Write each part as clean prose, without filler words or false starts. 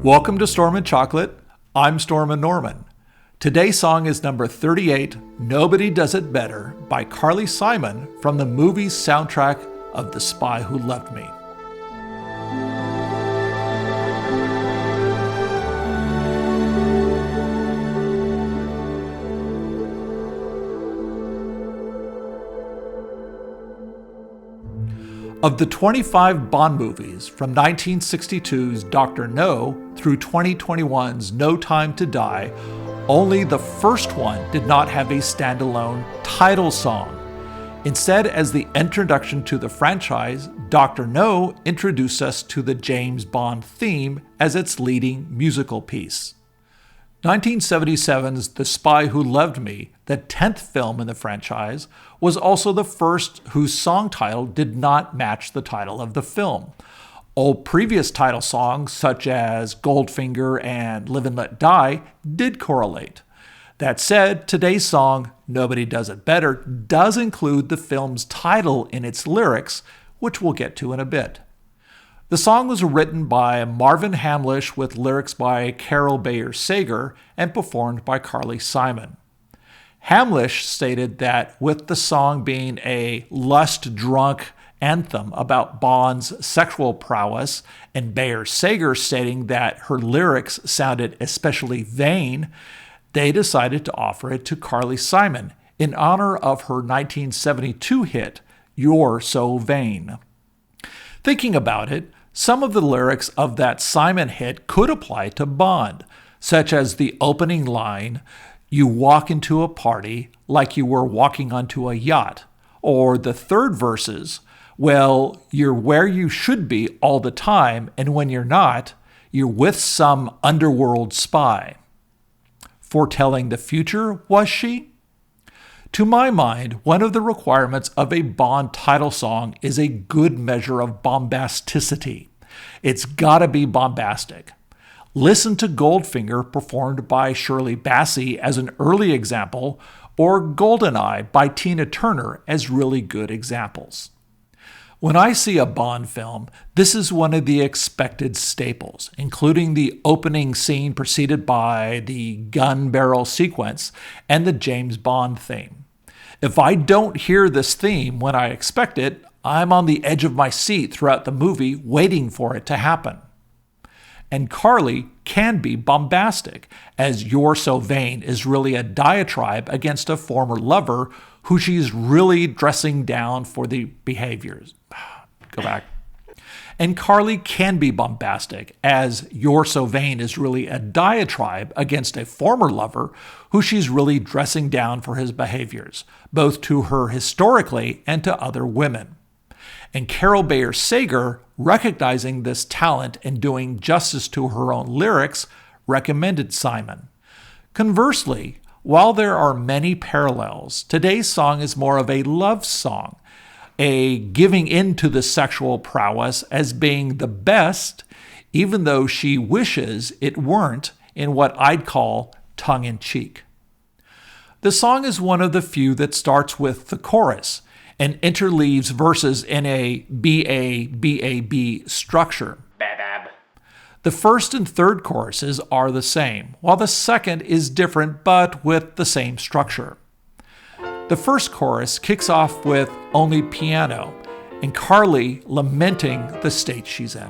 Welcome to Stormin Chocolate. I'm Stormin Norman. Today's song is number 38, Nobody Does It Better, by Carly Simon from the movie soundtrack of The Spy Who Loved Me. Of the 25 Bond movies from 1962's Dr. No through 2021's No Time to Die, only the first one did not have a standalone title song. Instead, as the introduction to the franchise, Dr. No introduced us to the James Bond theme as its leading musical piece. 1977's The Spy Who Loved Me, the 10th film in the franchise, was also the first whose song title did not match the title of the film. All previous title songs, such as Goldfinger and Live and Let Die, did correlate. That said, today's song, Nobody Does It Better, does include the film's title in its lyrics, which we'll get to in a bit. The song was written by Marvin Hamlisch with lyrics by Carol Bayer Sager and performed by Carly Simon. Hamlisch stated that with the song being a lust-drunk anthem about Bond's sexual prowess, and Bayer Sager stating that her lyrics sounded especially vain, they decided to offer it to Carly Simon in honor of her 1972 hit, You're So Vain. Thinking about it, some of the lyrics of that Simon hit could apply to Bond, such as the opening line, "You walk into a party like you were walking onto a yacht," or the third verses, "Well, you're where you should be all the time, and when you're not, you're with some underworld spy." Foretelling the future, was she? To my mind, one of the requirements of a Bond title song is a good measure of bombasticity. It's gotta be bombastic. Listen to Goldfinger performed by Shirley Bassey as an early example, or Goldeneye by Tina Turner as really good examples. When I see a Bond film, this is one of the expected staples, including the opening scene preceded by the gun barrel sequence and the James Bond theme. If I don't hear this theme when I expect it, I'm on the edge of my seat throughout the movie waiting for it to happen. And Carly can be bombastic, as You're So Vain is really a diatribe against a former lover who she's really dressing down for the behaviors. Go back. And Carly can be bombastic, as You're So Vain is really a diatribe against a former lover who she's really dressing down for his behaviors, both to her historically and to other women. And Carol Bayer Sager, recognizing this talent and doing justice to her own lyrics, recommended Simon. Conversely, while there are many parallels, today's song is more of a love song, a giving in to the sexual prowess as being the best, even though she wishes it weren't, in what I'd call tongue-in-cheek. The song is one of the few that starts with the chorus and interleaves verses in a B-A-B-A-B structure. The first and third choruses are the same, while the second is different but with the same structure. The first chorus kicks off with only piano and Carly lamenting the state she's in.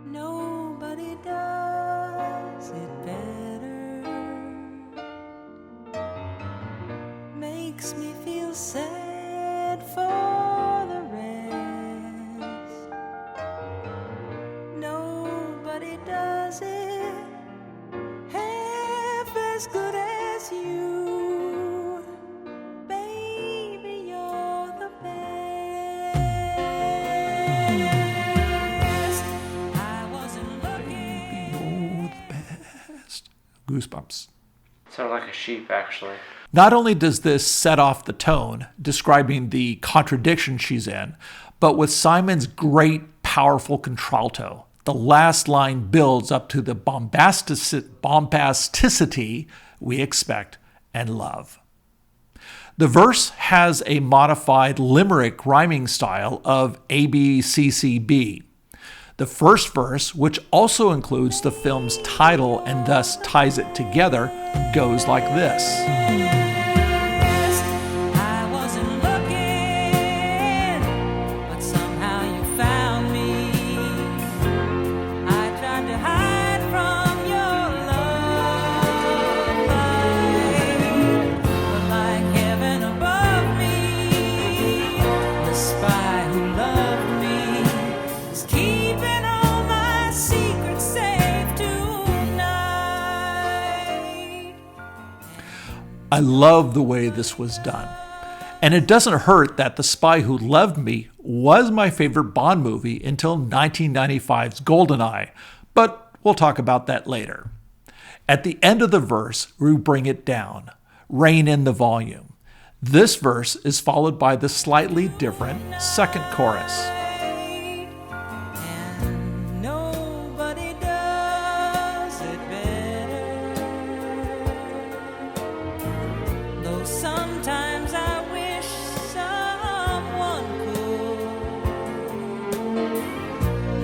Nobody does it better. Makes me feel sad for the rest. Nobody does it half as good as you. Baby, you're the best. I wasn't looking. You're the best. Goosebumps. Sounded like a sheep, actually. Not only does this set off the tone, describing the contradiction she's in, but with Simon's great, powerful contralto, the last line builds up to the bombasticity we expect and love. The verse has a modified limerick rhyming style of ABCCB. The first verse, which also includes the film's title and thus ties it together, goes like this. I wasn't looking, but somehow you found me. I tried to hide from your love, but like heaven above me, the spy who loved me is keeping all my secrets safe tonight. I love the way this was done. And it doesn't hurt that The Spy Who Loved Me was my favorite Bond movie until 1995's GoldenEye, but we'll talk about that later. At the end of the verse, we bring it down, rein in the volume. This verse is followed by the slightly different second chorus. And nobody does it better. Though sometimes I wish someone could.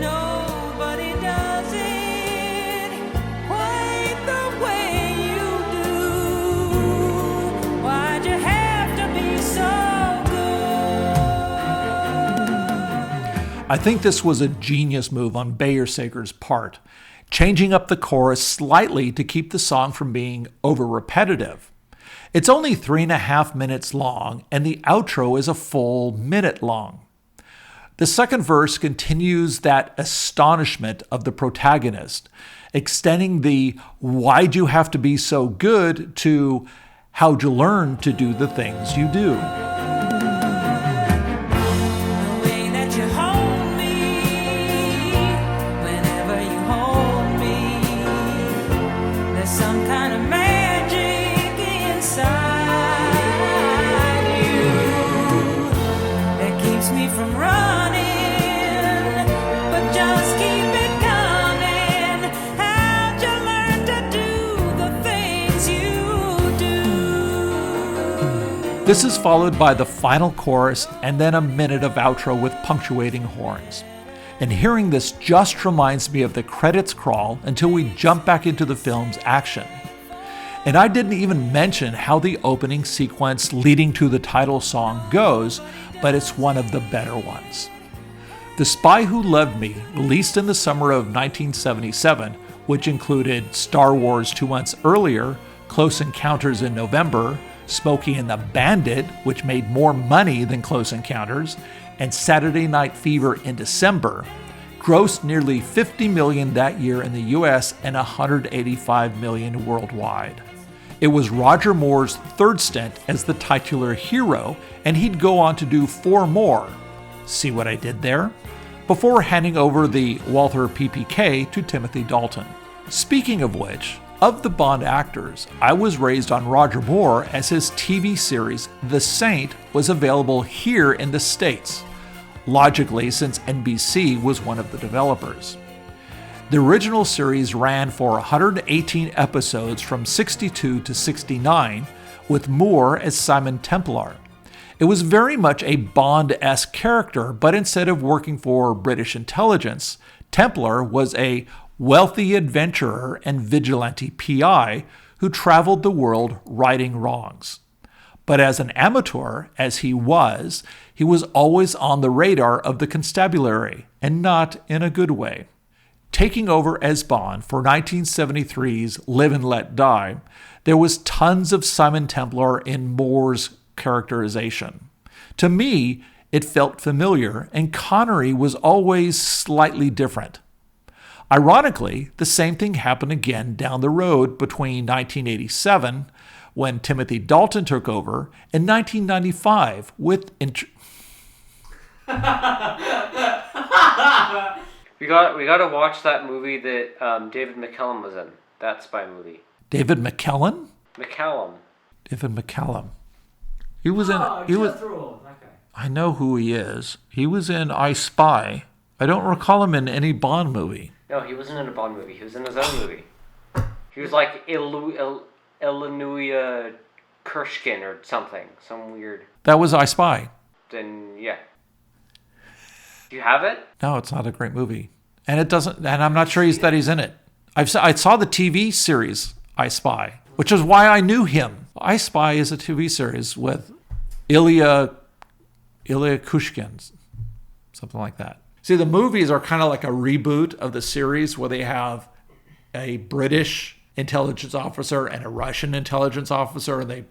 Nobody does it quite the way you do. Why'd you have to be so good? I think this was a genius move on Bayersager's part, changing up the chorus slightly to keep the song from being over-repetitive. It's only 3.5 minutes long, and the outro is a full minute long. The second verse continues that astonishment of the protagonist, extending the "why'd you have to be so good" to "how'd you learn to do the things you do." The way that you hold me, whenever you hold me, there's some kind of magic inside you that keeps me from running, but just keep it coming. How'd you learn to do the things you do? This is followed by the final chorus and then a minute of outro with punctuating horns. And hearing this just reminds me of the credits crawl until we jump back into the film's action. And I didn't even mention how the opening sequence leading to the title song goes, but it's one of the better ones. The Spy Who Loved Me, released in the summer of 1977, which included Star Wars 2 months earlier, Close Encounters in November, Smokey and the Bandit, which made more money than Close Encounters, and Saturday Night Fever in December, grossed nearly $50 million that year in the US and $185 million worldwide. It was Roger Moore's third stint as the titular hero, and he'd go on to do 4 more. See what I did there? Before handing over the Walther PPK to Timothy Dalton. Speaking of which, of the Bond actors, I was raised on Roger Moore as his TV series The Saint was available here in the States, logically since NBC was one of the developers. The original series ran for 118 episodes from 62 to 69, with Moore as Simon Templar. It was very much a Bond-esque character, but instead of working for British intelligence, Templar was a wealthy adventurer and vigilante PI who traveled the world righting wrongs. But as an amateur, as he was always on the radar of the constabulary, and not in a good way. Taking over as Bond for 1973's Live and Let Die, there was tons of Simon Templar in Moore's characterization. To me, it felt familiar, and Connery was always slightly different. Ironically, the same thing happened again down the road between 1987, when Timothy Dalton took over, and 1995 with... We got to watch that movie that David McCallum was in. That spy movie. David McKellen? McCallum. David McCallum. He was in... I know who he is. He was in I Spy. I don't recall him in any Bond movie. No, he wasn't in a Bond movie. He was in his own movie. He was like Illinois Kershkin or something. Some weird... That was I Spy. Then, yeah. Do you have it? No, it's not a great movie. And it doesn't, and I'm not sure that he's in it. I saw the TV series I Spy, which is why I knew him. I Spy is a TV series with Ilya Kushkin, something like that. See, the movies are kind of like a reboot of the series where they have a British intelligence officer and a Russian intelligence officer, and they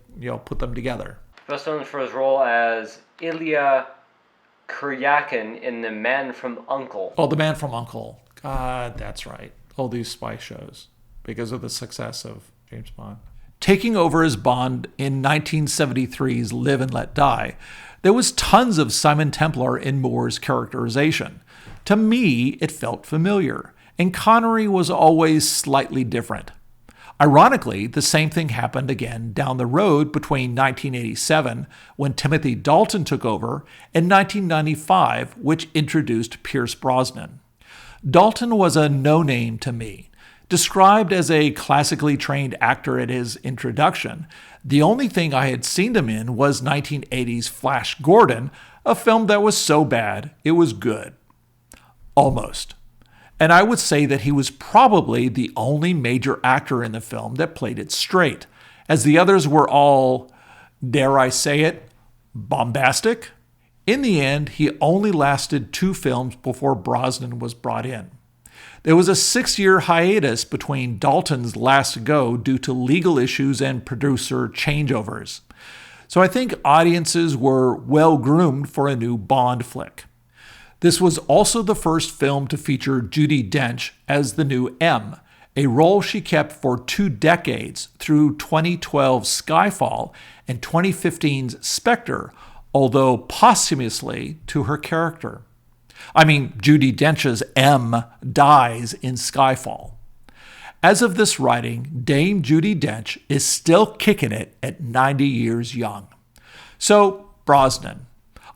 put them together. Best known for his role as Ilya Kuryakin in The Man from U.N.C.L.E. Oh, The Man from U.N.C.L.E. God, that's right. All these spy shows because of the success of James Bond. Taking over as Bond in 1973's Live and Let Die, there was tons of Simon Templar in Moore's characterization. To me, it felt familiar, and Connery was always slightly different. Ironically, the same thing happened again down the road between 1987, when Timothy Dalton took over, and 1995, which introduced Pierce Brosnan. Dalton was a no-name to me. Described as a classically trained actor at his introduction, the only thing I had seen him in was 1980's Flash Gordon, a film that was so bad it was good. Almost. And I would say that he was probably the only major actor in the film that played it straight, as the others were all, dare I say it, bombastic. In the end, he only lasted 2 films before Brosnan was brought in. There was a 6-year hiatus between Dalton's last go due to legal issues and producer changeovers. So I think audiences were well groomed for a new Bond flick. This was also the first film to feature Judi Dench as the new M, a role she kept for 2 decades through 2012's Skyfall and 2015's Spectre, although posthumously to her character. I mean, Judi Dench's M dies in Skyfall. As of this writing, Dame Judi Dench is still kicking it at 90 years young. So, Brosnan.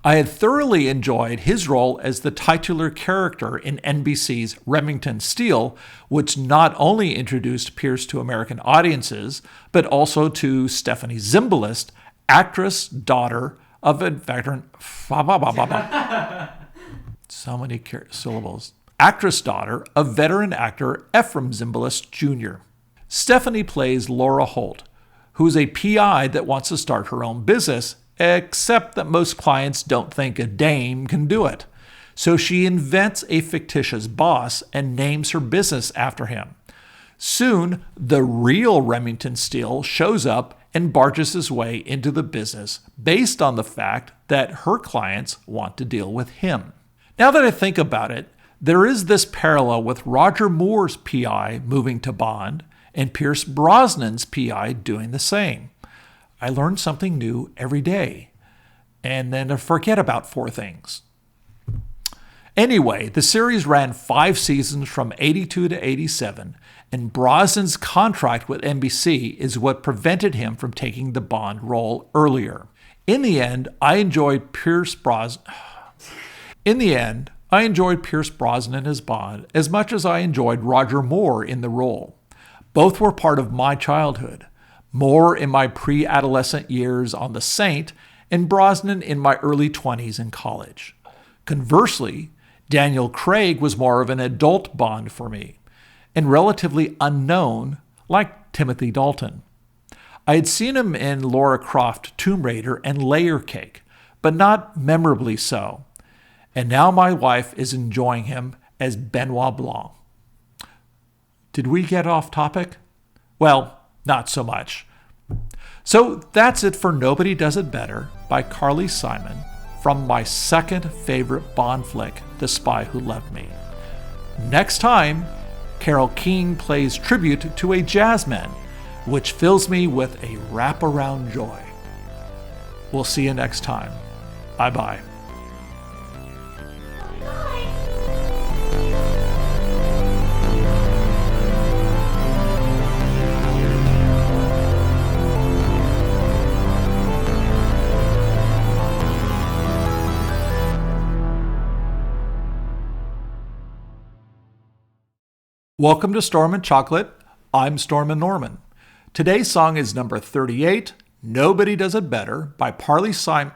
I had thoroughly enjoyed his role as the titular character in NBC's Remington Steele, which not only introduced Pierce to American audiences, but also to Stephanie Zimbalist, actress, daughter of a veteran... So many syllables. Actress daughter of veteran actor Ephraim Zimbalist Jr. Stephanie plays Laura Holt, who is a PI that wants to start her own business, except that most clients don't think a dame can do it. So she invents a fictitious boss and names her business after him. Soon, the real Remington Steele shows up and barges his way into the business based on the fact that her clients want to deal with him. Now that I think about it, there is this parallel with Roger Moore's PI moving to Bond and Pierce Brosnan's PI doing the same. I learn something new every day, and then I forget about 4 things. Anyway, the series ran 5 seasons from 82 to 87, and Brosnan's contract with NBC is what prevented him from taking the Bond role earlier. In the end, I enjoyed Pierce Brosnan as Bond as much as I enjoyed Roger Moore in the role. Both were part of my childhood. Moore in my pre-adolescent years on The Saint, and Brosnan in my early 20s in college. Conversely, Daniel Craig was more of an adult Bond for me, and relatively unknown, like Timothy Dalton. I had seen him in Lara Croft Tomb Raider and Layer Cake, but not memorably so. And now my wife is enjoying him as Benoit Blanc. Did we get off topic? Well, not so much. So that's it for Nobody Does It Better by Carly Simon from my second favorite Bond flick, The Spy Who Loved Me. Next time, Carole King plays tribute to a jazzman, which fills me with a wraparound joy. We'll see you next time. Bye-bye. Welcome to Stormin Chocolate. I'm Stormin Norman. Today's song is number 38, Nobody Does It Better by Carly Simon.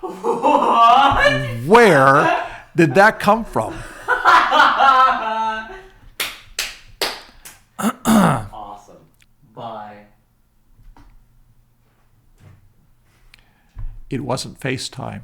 What? Where did that come from? it wasn't FaceTime.